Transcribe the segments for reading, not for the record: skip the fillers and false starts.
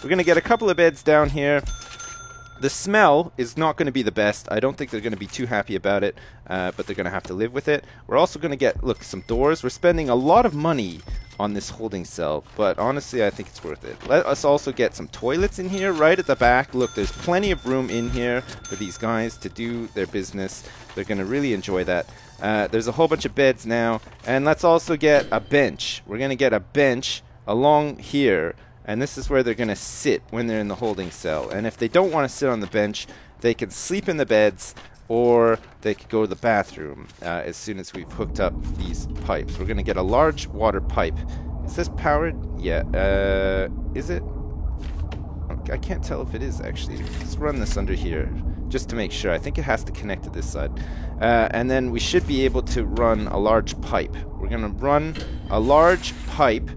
We're going to get a couple of beds down here. The smell is not going to be the best. I don't think they're going to be too happy about it, but they're going to have to live with it. We're also going to get, look, some doors. We're spending a lot of money on this holding cell, but honestly, I think it's worth it. Let us also get some toilets in here right at the back. Look, there's plenty of room in here for these guys to do their business. They're going to really enjoy that. There's a whole bunch of beds now, and let's also get a bench. We're going to get a bench along here, and this is where they're going to sit when they're in the holding cell. And if they don't want to sit on the bench, they can sleep in the beds, or they could go to the bathroom as soon as we've hooked up these pipes. We're going to get a large water pipe. Is this powered? Yeah. Is it? I can't tell if it is, actually. Let's run this under here just to make sure. I think it has to connect to this side. And then we should be able to run a large pipe. We're going to run a large pipe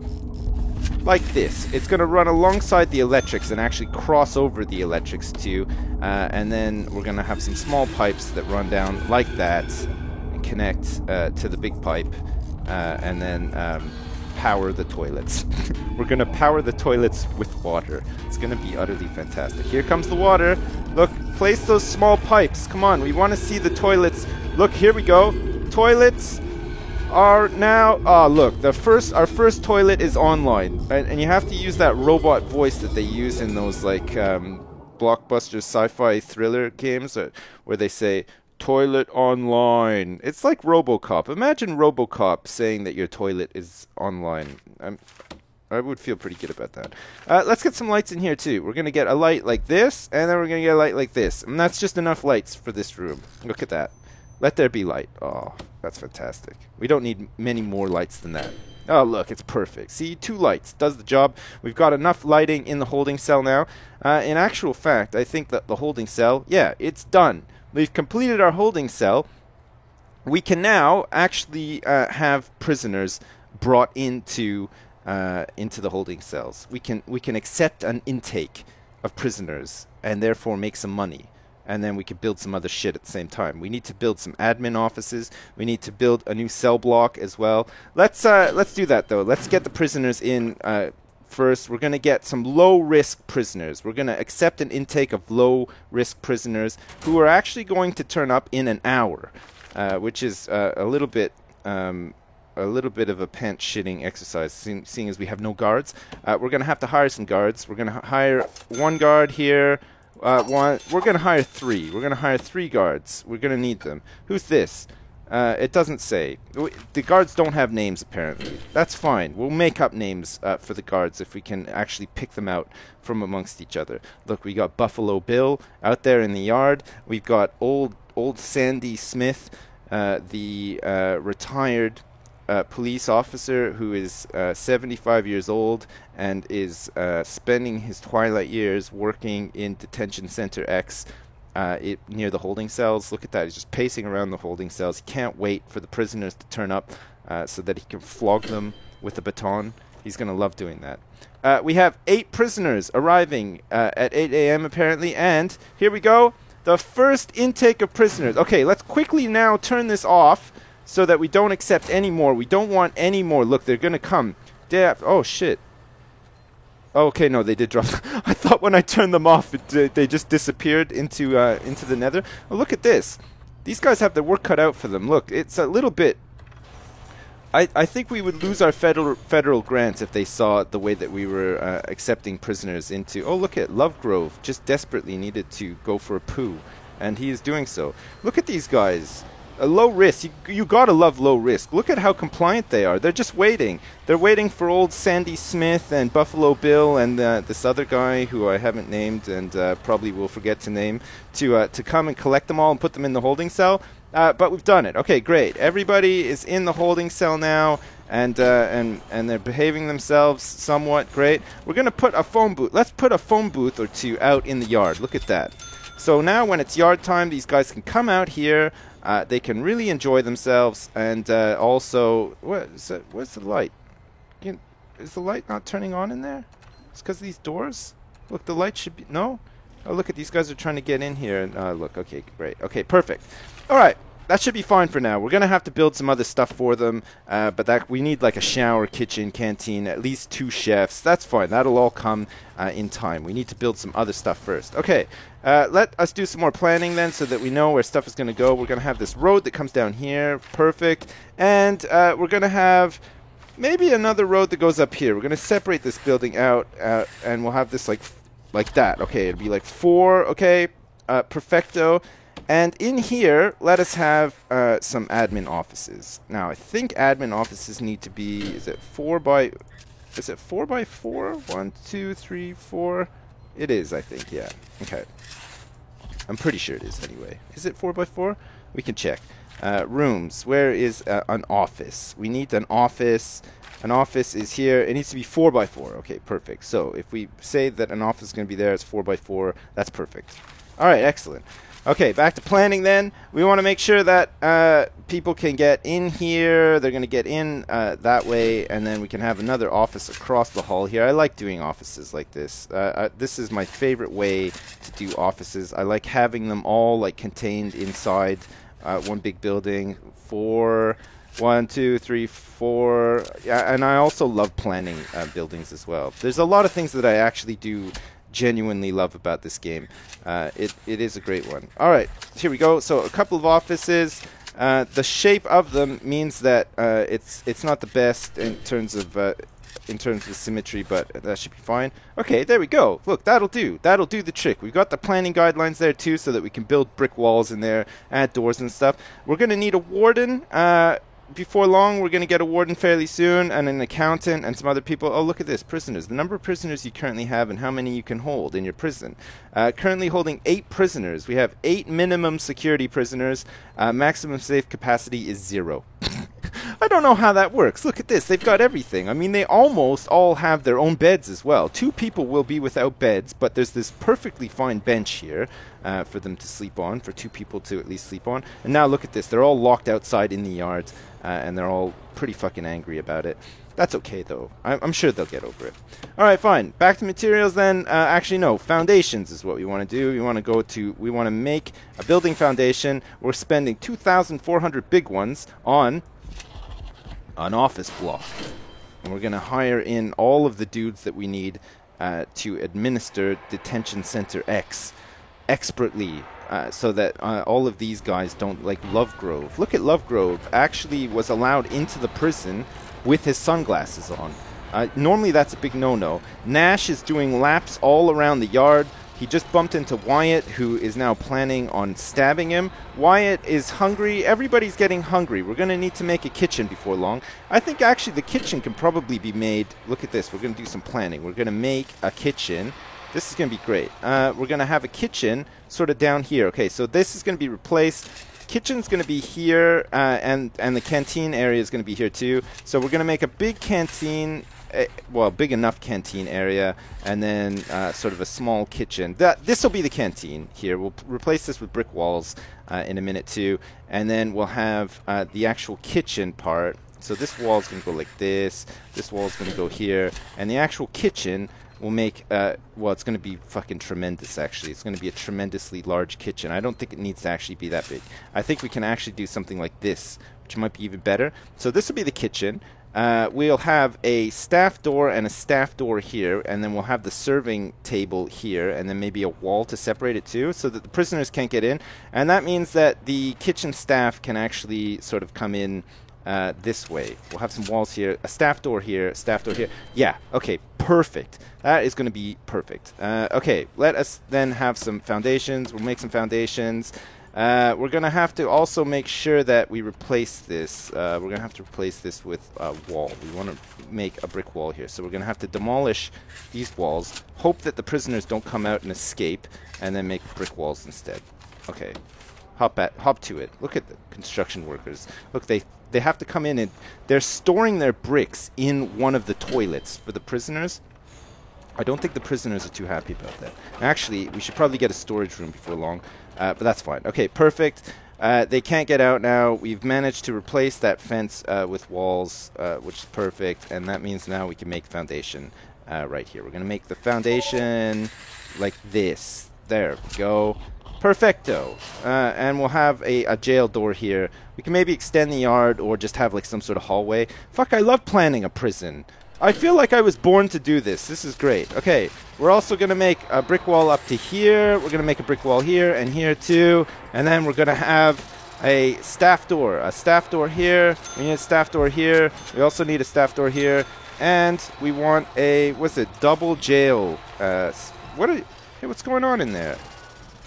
like this. It's going to run alongside the electrics and actually cross over the electrics too. And then we're going to have some small pipes that run down like that and connect to the big pipe. And then power the toilets. We're going to power the toilets with water. It's going to be utterly fantastic. Here comes the water. Look, place those small pipes. Come on, we want to see the toilets. Look, here we go. Toilets are now, look, our first toilet is online, and you have to use that robot voice that they use in those like blockbuster sci-fi thriller games where they say toilet online. It's like RoboCop. Imagine RoboCop saying that your toilet is online. I would feel pretty good about that. Let's get some lights in here too. We're gonna get a light like this, and then we're gonna get a light like this, and that's just enough lights for this room. Look at that. Let there be light. Oh, that's fantastic. We don't need many more lights than that. Oh, look, it's perfect. See, 2 lights. Does the job. We've got enough lighting in the holding cell now. In actual fact, I think that the holding cell, yeah, it's done. We've completed our holding cell. We can now actually have prisoners brought into the holding cells. We can accept an intake of prisoners and therefore make some money. And then we could build some other shit at the same time. We need to build some admin offices. We need to build a new cell block as well. Let's do that though. Let's get the prisoners in first. We're going to get some low-risk prisoners. We're going to accept an intake of low-risk prisoners who are actually going to turn up in an hour, which is a little bit of a pants-shitting exercise, seeing as we have no guards. We're going to have to hire some guards. We're going to hire 1 guard here. We're going to hire 3. We're going to hire 3 guards. We're going to need them. Who's this? It doesn't say. The guards don't have names, apparently. That's fine. We'll make up names for the guards if we can actually pick them out from amongst each other. Look, we got Buffalo Bill out there in the yard. We've got old Sandy Smith, the retired police officer who is 75 years old and is spending his twilight years working in Detention Center X near the holding cells. Look at that. He's just pacing around the holding cells. He can't wait for the prisoners to turn up so that he can flog them with a baton. He's going to love doing that. We have 8 prisoners arriving at 8 a.m. apparently, and here we go. The first intake of prisoners. Okay, let's quickly now turn this off so that we don't accept any more. We don't want any more. Look, they're going to come. Oh, shit. Okay, no, they did drop. I thought when I turned them off, they just disappeared into the nether. Oh, look at this. These guys have their work cut out for them. Look, it's a little bit... I think we would lose our federal grants if they saw the way that we were accepting prisoners into... Oh, look at Lovegrove. Just desperately needed to go for a poo. And he is doing so. Look at these guys. A low risk. You gotta love low risk. Look at how compliant they are. They're just waiting. They're waiting for old Sandy Smith and Buffalo Bill and this other guy who I haven't named and probably will forget to name to come and collect them all and put them in the holding cell. But we've done it. Okay, great. Everybody is in the holding cell now, and they're behaving themselves somewhat great. We're gonna put a phone booth. Let's put a phone booth or 2 out in the yard. Look at that. So now when it's yard time, these guys can come out here. They can really enjoy themselves, and also, where's the light? Is the light not turning on in there? It's because of these doors? Look, the light should be... No? Oh, look at these guys are trying to get in here. And look, okay, great. Okay, perfect. All right. that should be fine for now. We're going to have to build some other stuff for them, but that we need like a shower, kitchen, canteen, at least 2 chefs. That's fine. That'll all come in time. We need to build some other stuff first. Okay, let us do some more planning then so that we know where stuff is going to go. We're going to have this road that comes down here. Perfect. And we're going to have maybe another road that goes up here. We're going to separate this building out, and we'll have this like that. Okay, it'll be like 4. Okay, perfecto. And in here, let us have some admin offices. Now, I think admin offices need to be, is it 4 by 4? 1, 2, 3, 4. It is, I think, yeah. Okay. I'm pretty sure it is anyway. Is it 4 by 4? We can check. Rooms. Where is an office? We need an office. An office is here. It needs to be 4 by 4. Okay, perfect. So if we say that an office is going to be there, it's 4 by 4. That's perfect. All right, excellent. Okay, back to planning then. We want to make sure that people can get in here. They're going to get in that way, and then we can have another office across the hall here. I like doing offices like this. This is my favorite way to do offices. I like having them all like contained inside one big building. 4, 1, 2, 3, 4. Yeah, and I also love planning buildings as well. There's a lot of things that I actually do genuinely love about this game. It is a great one. All right, here we go. So a couple of offices. The shape of them means that it's not the best in terms of symmetry, but that should be fine. Okay, there we go. Look, that'll do. That'll do the trick. We've got the planning guidelines there too, so that we can build brick walls in there, add doors and stuff. We're going to need a warden. Before long, we're going to get a warden fairly soon, and an accountant, and some other people. Oh, look at this. Prisoners. The number of prisoners you currently have and how many you can hold in your prison. Currently holding 8 prisoners. We have 8 minimum security prisoners. Maximum safe capacity is 0. I don't know how that works. Look at this. They've got everything. I mean, they almost all have their own beds as well. 2 people will be without beds, but there's this perfectly fine bench here for them to sleep on, for 2 people to at least sleep on. And now look at this. They're all locked outside in the yard, and they're all pretty fucking angry about it. That's okay, though. I'm sure they'll get over it. All right, fine. Back to materials then. Actually, no. Foundations is what we want to do. We want to make a building foundation. We're spending 2,400 big ones on an office block. And we're going to hire in all of the dudes that we need to administer Detention Center X expertly, so that all of these guys don't, like Lovegrove. Look at Lovegrove actually was allowed into the prison with his sunglasses on. Normally that's a big no-no. Nash is doing laps all around the yard. He just bumped into Wyatt, who is now planning on stabbing him. Wyatt is hungry. Everybody's getting hungry. We're going to need to make a kitchen before long. I think actually the kitchen can probably be made. Look at this. We're going to do some planning. We're going to make a kitchen. This is going to be great. We're going to have a kitchen sort of down here. Okay, so this is going to be replaced. Kitchen's going to be here, and the canteen area is going to be here too. So we're going to make a big canteen, well, big enough canteen area, and then sort of a small kitchen. This will be the canteen here. We'll replace this with brick walls in a minute too, and then we'll have the actual kitchen part. So this wall is going to go like this. This wall is going to go here, and the actual kitchen will make, well, it's going to be fucking tremendous, actually. It's going to be a tremendously large kitchen. I don't think it needs to actually be that big. I think we can actually do something like this, which might be even better. So this will be the kitchen. We'll have a staff door and a staff door here, and then we'll have the serving table here, and then maybe a wall to separate it too, so that the prisoners can't get in. And that means that the kitchen staff can actually sort of come in this way. We'll have some walls here, a staff door here, a staff door here. Yeah, okay, perfect. That is going to be perfect. Okay, let us then have some foundations. We'll make some foundations. We're going to have to also make sure that we replace this. We're going to have to replace this with a wall. We want to make a brick wall here. So we're going to have to demolish these walls, hope that the prisoners don't come out and escape, and then make brick walls instead. Okay, hop to it. Look at the construction workers. Look, they have to come in, and they're storing their bricks in one of the toilets for the prisoners. I don't think the prisoners are too happy about that. Actually, we should probably get a storage room before long, but that's fine. Okay, perfect. They can't get out now. We've managed to replace that fence with walls, which is perfect, and that means now we can make foundation right here. We're going to make the foundation like this. There we go. Perfecto. And we'll have a jail door here. We can maybe extend the yard or just have like some sort of hallway. Fuck, I love planning a prison. I feel like I was born to do this. This is great. Okay, we're also going to make a brick wall up to here. We're going to make a brick wall here and here too. And then we're going to have a staff door. A staff door here. We need a staff door here. We also need a staff door here. And we want a, what's it, double jail. Hey, what's going on in there?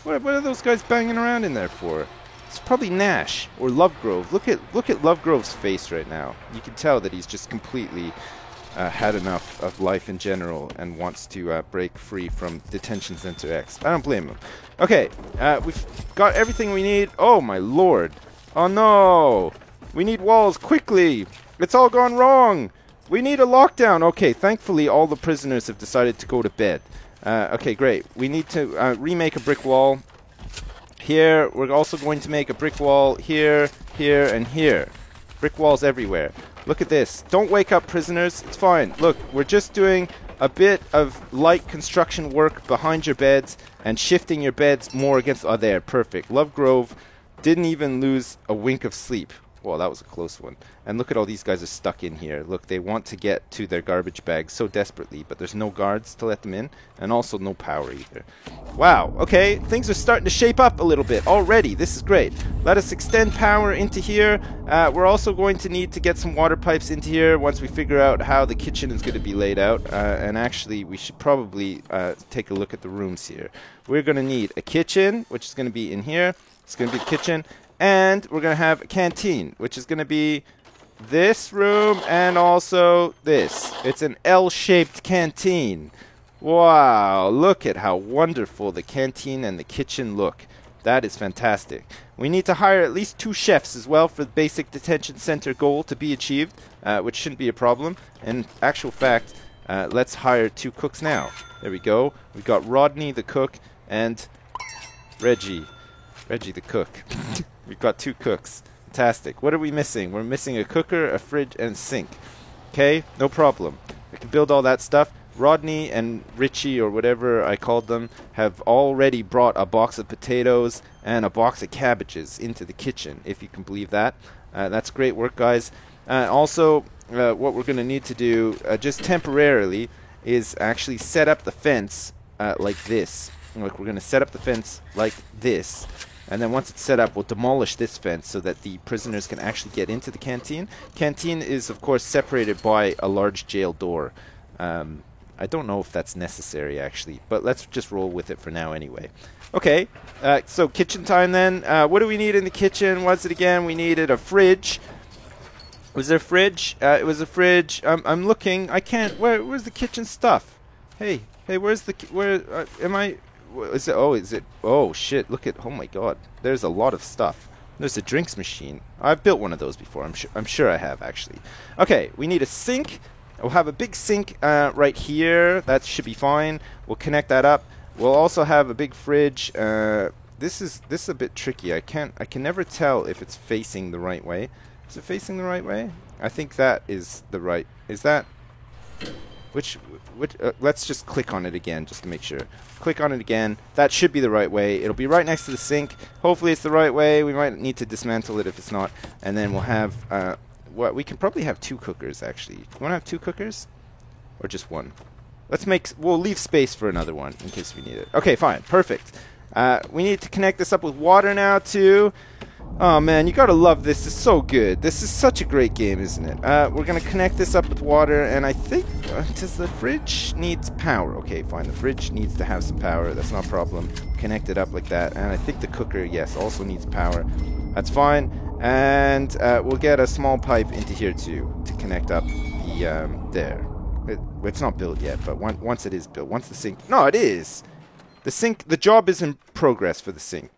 What are those guys banging around in there for? It's probably Nash or Lovegrove. Look at Lovegrove's face right now. You can tell that he's just completely had enough of life in general and wants to break free from Detention Center X. I don't blame him. Okay, we've got everything we need. Oh my lord. Oh no. We need walls quickly. It's all gone wrong. We need a lockdown. Okay, thankfully all the prisoners have decided to go to bed. Okay, great. We need to remake a brick wall. Here, we're also going to make a brick wall here, here, and here. Brick walls everywhere. Look at this. Don't wake up, prisoners. It's fine. Look, we're just doing a bit of light construction work behind your beds and shifting your beds more against... Oh, there. Perfect. Lovegrove didn't even lose a wink of sleep. Well, that was a close one. And look at all these guys are stuck in here. Look, they want to get to their garbage bags so desperately, but there's no guards to let them in, and also no power either. Wow, okay, things are starting to shape up a little bit already. This is great. Let us extend power into here. We're also going to need to get some water pipes into here once we figure out how the kitchen is going to be laid out. And actually, we should probably take a look at the rooms here. We're going to need a kitchen, which is going to be in here. It's going to be the kitchen. And we're going to have a canteen, which is going to be this room and also this. It's an L-shaped canteen. Wow, look at how wonderful the canteen and the kitchen look. That is fantastic. We need to hire at least 2 chefs as well for the basic detention center goal to be achieved, which shouldn't be a problem. In actual fact, let's hire 2 cooks now. There we go. We've got Rodney the cook and Reggie the cook. We've got 2 cooks. Fantastic. What are we missing? We're missing a cooker, a fridge, and a sink. Okay, no problem. We can build all that stuff. Rodney and Richie, or whatever I called them, have already brought a box of potatoes and a box of cabbages into the kitchen, if you can believe that. That's great work, guys. Also, what we're going to need to do, just temporarily, is actually set up the fence like this. Like, we're going to set up the fence like this. And then once it's set up, we'll demolish this fence so that the prisoners can actually get into the canteen. Canteen is, of course, separated by a large jail door. I don't know if that's necessary, actually, but let's just roll with it for now anyway. Okay, so kitchen time then. What do we need in the kitchen? What's it again? We needed a fridge. Was there a fridge? It was a fridge. I'm looking. I can't. Where's the kitchen stuff? Hey, where's the... am I... Is it? Oh shit! Look at. Oh my god! There's a lot of stuff. There's a drinks machine. I've built one of those before. I'm sure I have actually. Okay, we need a sink. We'll have a big sink right here. That should be fine. We'll connect that up. We'll also have a big fridge. This is a bit tricky. I can never tell if it's facing the right way. Is it facing the right way? I think that is the right. Is that? Which let's just click on it again just to make sure. Click on it again. That should be the right way. It'll be right next to the sink. Hopefully it's the right way. We might need to dismantle it if it's not. And then we'll have, we can probably have 2 cookers actually. You want to have 2 cookers? Or just 1? We'll leave space for another one in case we need it. Okay, fine. Perfect. We need to connect this up with water now too. Oh man, you gotta love this. It's so good. This is such a great game, isn't it? We're gonna connect this up with water, and I think does the fridge needs power? Okay, fine. The fridge needs to have some power. That's not a problem. Connect it up like that, and I think the cooker, yes, also needs power. That's fine. And we'll get a small pipe into here too to connect up the there. It's not built yet, but once it is built, once the sink. No, it is. The sink. The job is in progress for the sink.